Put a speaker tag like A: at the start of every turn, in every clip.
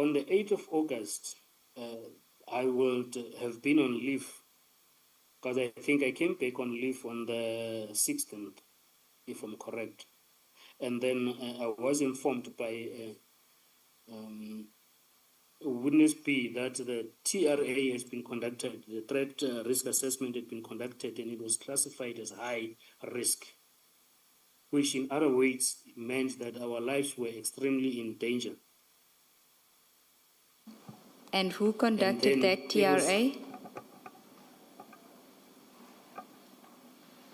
A: On the 8th of August, I would have been on leave, because I think I came back on leave on the 16th, if I'm correct. And then I was informed by witness B that the TRA has been conducted, the threat risk assessment had been conducted, and it was classified as high risk, which in other words meant that our lives were extremely in danger.
B: And who conducted that TRA?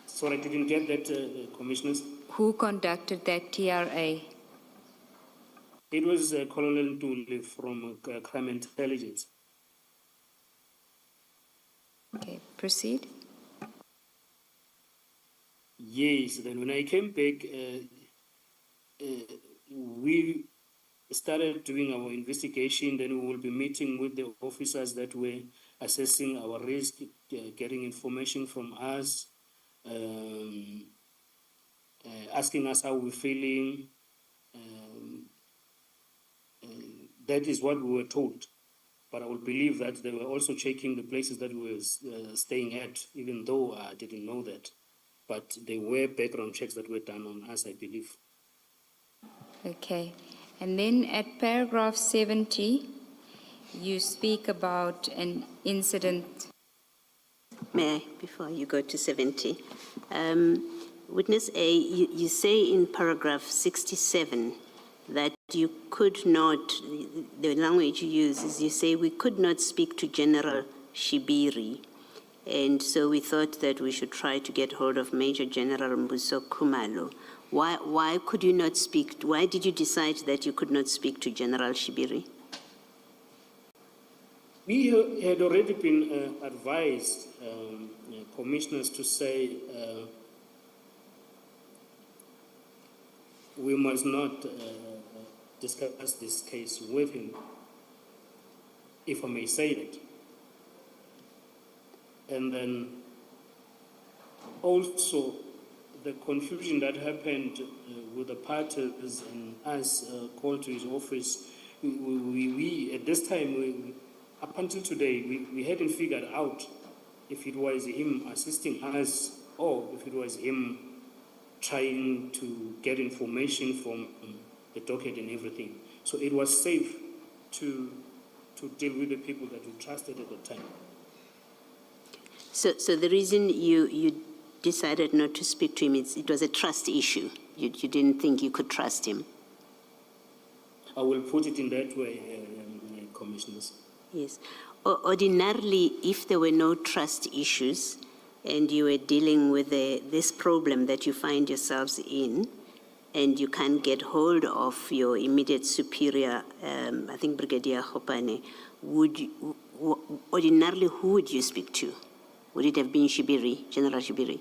A: Sorry, I didn't get that, Commissioners.
B: Who conducted that TRA?
A: It was Colonel Ntuli from Crime Intelligence.
B: Okay, proceed.
A: Yes, then when I came back, we started doing our investigation. Then we will be meeting with the officers that were assessing our risk, getting information from us, asking us how we're feeling. That is what we were told. But I would believe that they were also checking the places that we were staying at, even though I didn't know that. But there were background checks that were done on us, I believe.
B: Okay. And then at paragraph 70, you speak about an incident.
C: May I, before you go to 70? Witness A, you say in paragraph 67 that you could not, the language you use is you say we could not speak to General Shibiri, and so we thought that we should try to get hold of Major General Mbuso Khumalo. Why could you not speak? Why did you decide that you could not speak to General Shibiri?
A: We had already been advised, commissioners, to say we must not discuss this case with him, if I may say that. And then also the confusion that happened with the parties and us called to his office, we at this time, up until today, we hadn't figured out if it was him assisting us or if it was him trying to get information from the docket and everything. So it was safe to deal with the people that we trusted at the time.
C: So the reason you decided not to speak to him, it was a trust issue. You didn't think you could trust him.
A: I will put it in that way, commissioners.
C: Yes. Ordinarily, if there were no trust issues and you were dealing with this problem that you find yourselves in, and you can't get hold of your immediate superior, I think Brigadier Hopane, ordinarily who would you speak to? Would it have been Shibiri, General Shibiri?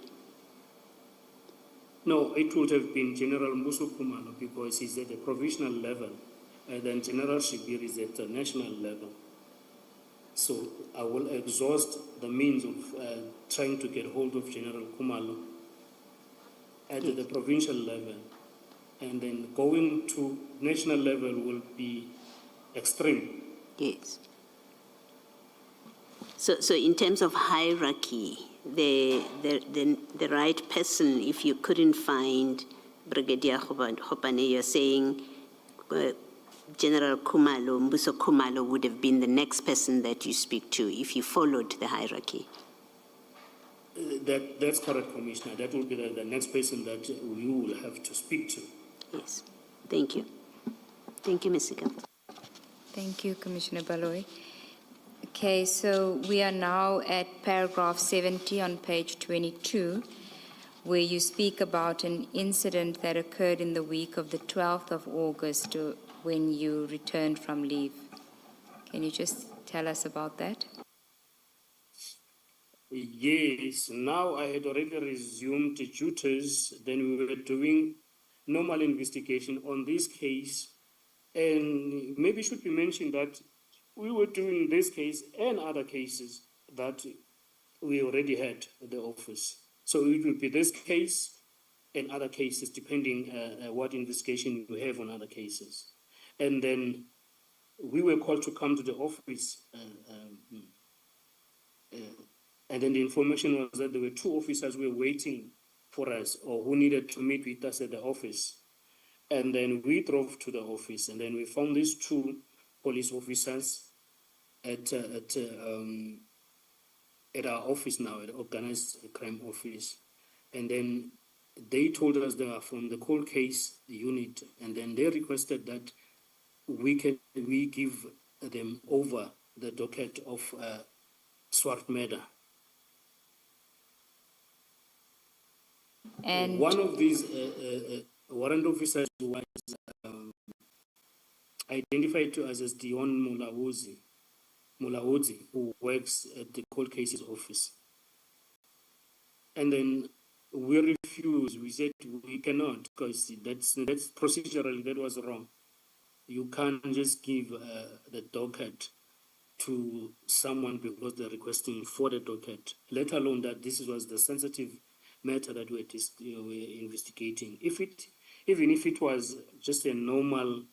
A: No, it would have been General Mbuso Khumalo because he's at the provisional level, and then General Shibiri is at the national level. So I will exhaust the means of trying to get hold of General Khumalo at the provincial level. And then going to national level will be extreme.
C: Yes. So in terms of hierarchy, the right person, if you couldn't find Brigadier Hopane, you're saying General Khumalo, Mbuso Khumalo would have been the next person that you speak to if you followed the hierarchy.
A: That's correct, Commissioner. That will be the next person that you will have to speak to.
C: Yes. Thank you. Thank you, Ms. Sika.
B: Thank you, Commissioner Baloyi. Okay, so we are now at paragraph 70 on page 22, where you speak about an incident that occurred in the week of the 12th of August when you returned from leave. Can you just tell us about that?
A: Yes, now I had already resumed duties. Then we were doing normal investigation on this case. And maybe it should be mentioned that we were doing this case and other cases that we already had at the office. So it will be this case and other cases, depending what investigation you have on other cases. And then we were called to come to the office, and then the information was that there were 2 officers who were waiting for us, or who needed to meet with us at the office. And then we drove to the office, and then we found these 2 police officers at our office now, at the Organized Crime Office. And then they told us they are from the cold case unit, and then they requested that we give them over the docket of Swart murder.
B: And
A: one of these warrant officers was identified to us as Dion Mulaudzi, who works at the cold cases office. And then we refused. We said we cannot, because that's procedurally, that was wrong. You can't just give the docket to someone because they're requesting for the docket, let alone that this was the sensitive matter that we're investigating. Even if it was just a normal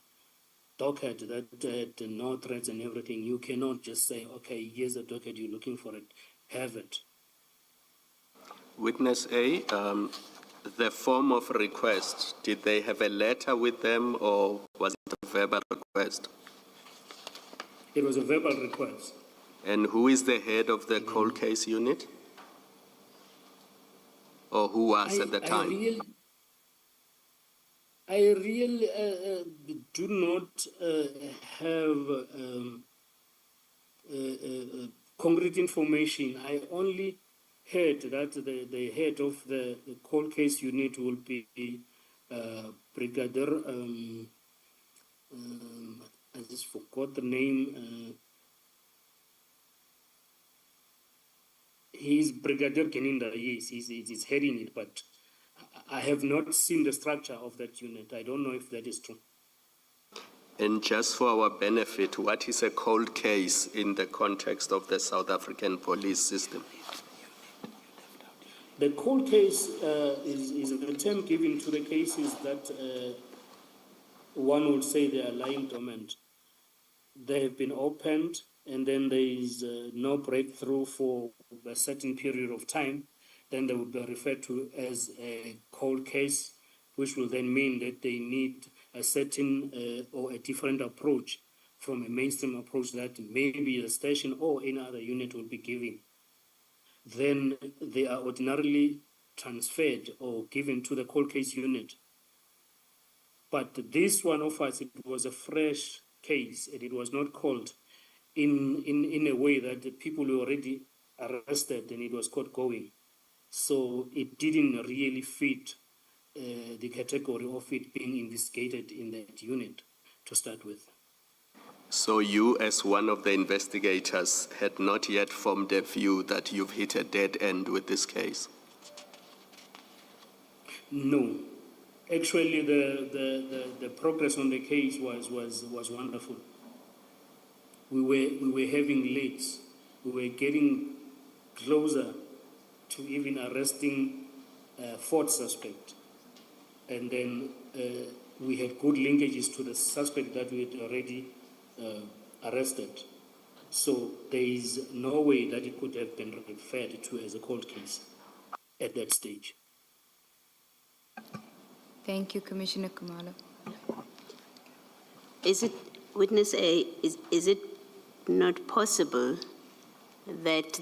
A: docket that had no threats and everything, you cannot just say, okay, here's the docket, you're looking for it, have it.
D: Witness A, the form of request, did they have a letter with them, or was it a verbal request?
A: It was a verbal request.
D: And who is the head of the cold case unit? Or who was at the time?
A: I really do not have concrete information. I only heard that the head of the cold case unit will be Brigadier, I just forgot the name. He's Brigadier Keninda, yes, he's heading it, but I have not seen the structure of that unit. I don't know if that is true.
D: And just for our benefit, what is a cold case in the context of the South African police system?
A: The cold case is the term given to the cases that one would say they are lying dormant. They have been opened, and then there is no breakthrough for a certain period of time. Then they will be referred to as a cold case, which will then mean that they need a certain or a different approach from a mainstream approach that maybe the station or any other unit will be giving. Then they are ordinarily transferred or given to the cold case unit. But this one of us, it was a fresh case, and it was not called in a way that the people were already arrested and it was caught going. So it didn't really fit the category of it being investigated in that unit to start with.
D: So you, as one of the investigators, had not yet formed a view that you've hit a dead end with this case?
A: No. Actually, the progress on the case was wonderful. We were having leads. We were getting closer to even arresting a fourth suspect. And then we had good linkages to the suspect that we had already arrested. So there is no way that it could have been referred to as a cold case at that stage.
B: thank you, Commissioner Kumalo.
C: Is it, witness A, is it not possible that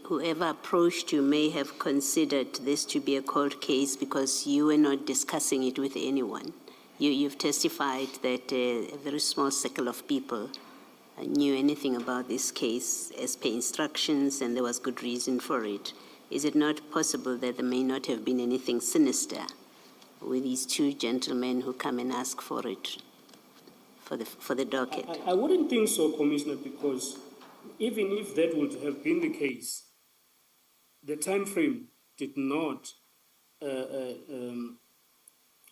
C: whoever approached you may have considered this to be a cold case because you were not discussing it with anyone? You've testified that a very small circle of people knew anything about this case as per instructions, and there was good reason for it. Is it not possible that there may not have been anything sinister with these 2 gentlemen who come and ask for it, for the docket?
A: I wouldn't think so, Commissioner, because even if that would have been the case, the time frame did not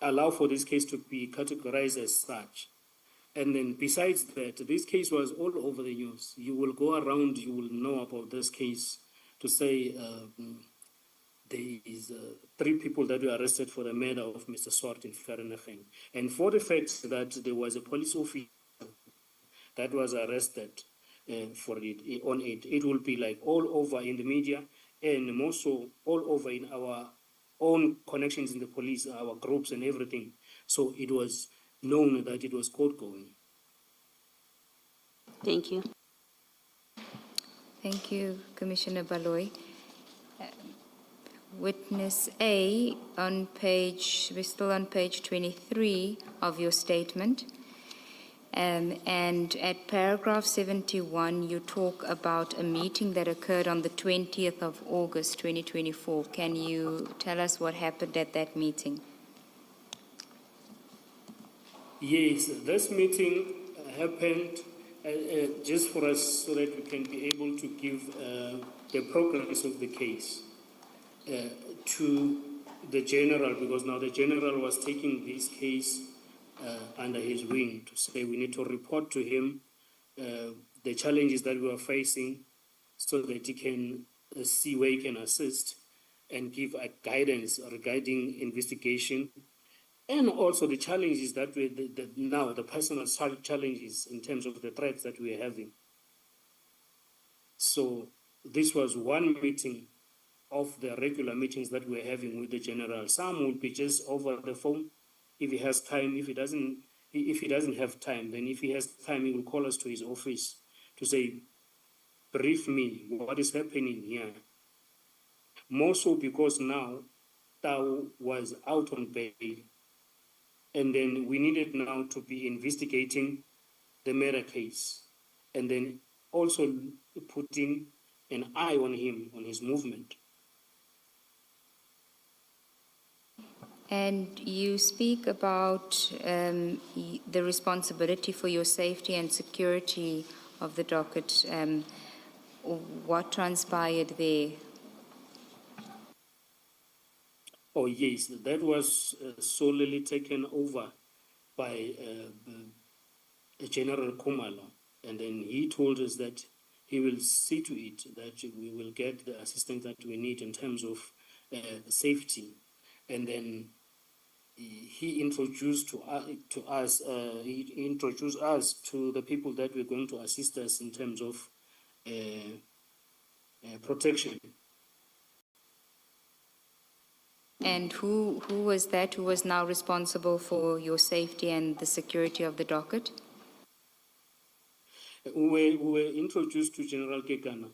A: allow for this case to be categorized as such. And then besides that, this case was all over the news. You will go around, you will know about this case to say there is 3 people that were arrested for the murder of Mr. Swart in Vereeniging. And for the fact that there was a police officer that was arrested for it on it. It will be like all over in the media and more so all over in our own connections in the police, our groups and everything. So it was known that it was court going.
C: Thank you.
B: Thank you, Commissioner Baloy. Witness A, we're still on page 23 of your statement. And at paragraph 71, you talk about a meeting that occurred on the 20th of August, 2024. Can you tell us what happened at that meeting?
A: Yes, this meeting happened just for us so that we can be able to give the progress of the case to the general, because now the general was taking this case under his wing to say we need to report to him the challenges that we are facing so that he can see where he can assist and give a guidance regarding investigation, and also the challenges that now the personal challenges in terms of the threats that we are having. So this was one meeting of the regular meetings that we're having with the general. Some will be just over the phone if he has time. If he doesn't have time, then if he has time, he will call us to his office to say, brief me, what is happening here? More so because now Tau was out on bail, and then we needed now to be investigating the murder case, and then also putting an eye on him, on his movement.
B: And you speak about the responsibility for your safety and security of the docket. What transpired there?
A: Oh yes, that was solely taken over by General Kumalo, and then he told us that he will see to it that we will get the assistance that we need in terms of safety. And then he introduced us to the people that were going to assist us in terms of protection.
B: And who was that who was now responsible for your safety and the security of the docket?
A: We were introduced to General Kekana,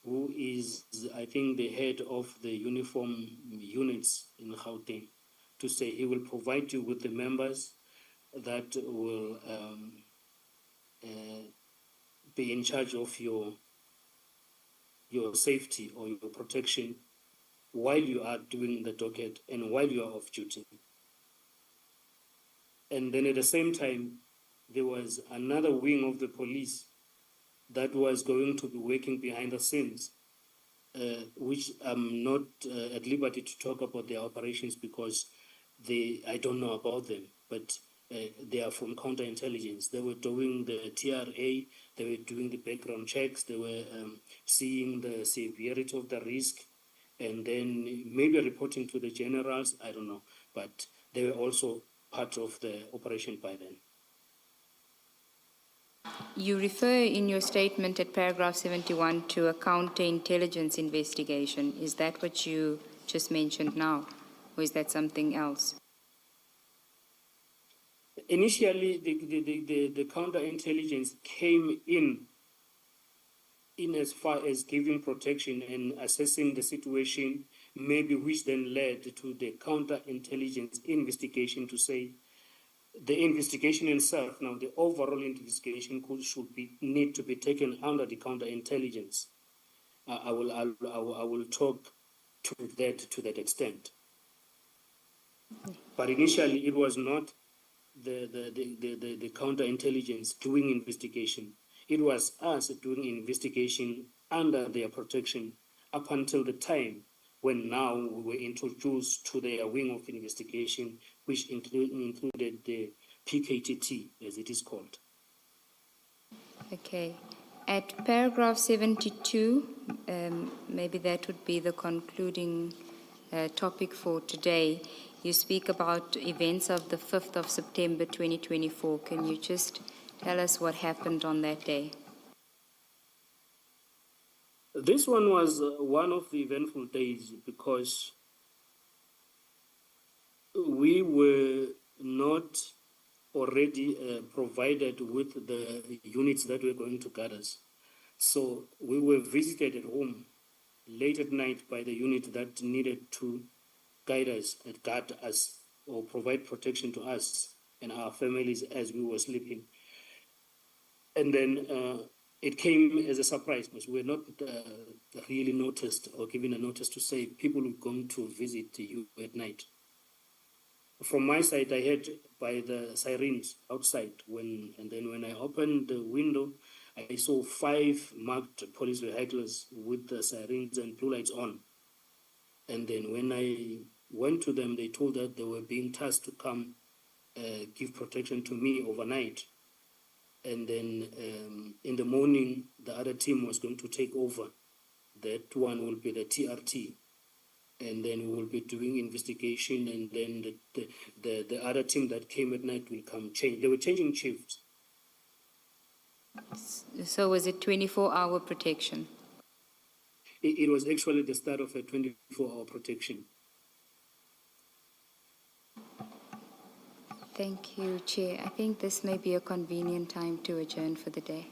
A: who is, I think, the head of the uniform units in Gauteng, to say he will provide you with the members that will be in charge of your safety or your protection while you are doing the docket and while you are off duty. And then at the same time, there was another wing of the police that was going to be working behind the scenes, which I'm not at liberty to talk about their operations because I don't know about them, but they are from counterintelligence. They were doing the TRA, they were doing the background checks, they were seeing the severity of the risk, and then maybe reporting to the generals, I don't know, but they were also part of the operation by then.
B: You refer in your statement at paragraph 71 to a counterintelligence investigation. Is that what you just mentioned now, or is that something else?
A: Initially, the counterintelligence came in as far as giving protection and assessing the situation, maybe which then led to the counterintelligence investigation to say the investigation itself, now the overall investigation need to be taken under the counterintelligence. I will talk to that extent. But initially, it was not the counterintelligence doing investigation. It was us doing investigation under their protection up until the time when now we were introduced to their wing of investigation, which included the PKTT, as it is called.
B: Okay. At paragraph 72, maybe that would be the concluding topic for today. You speak about events of the 5th of September 2024. Can you just tell us what happened on that day.
A: This one was one of the eventful days because we were not already provided with the units that were going to guard us. So we were visited at home late at night by the unit that needed to guide us and guard us or provide protection to us and our families as we were sleeping. And then it came as a surprise because we were not really noticed or given a notice to say people were going to visit you at night. From my side, I heard by the sirens outside, and then when I opened the window, I saw 5 marked police vehicles with the sirens and blue lights on. And then when I went to them, they told that they were being tasked to come give protection to me overnight. And then in the morning, the other team was going to take over. That one will be the TRT. And then we will be doing investigation, and then the other team that came at night will come change. They were changing shifts.
B: So was it 24-hour protection?
A: It was actually the start of a 24-hour protection.
B: Thank you, Chair. I think this may be a convenient time to adjourn for the day.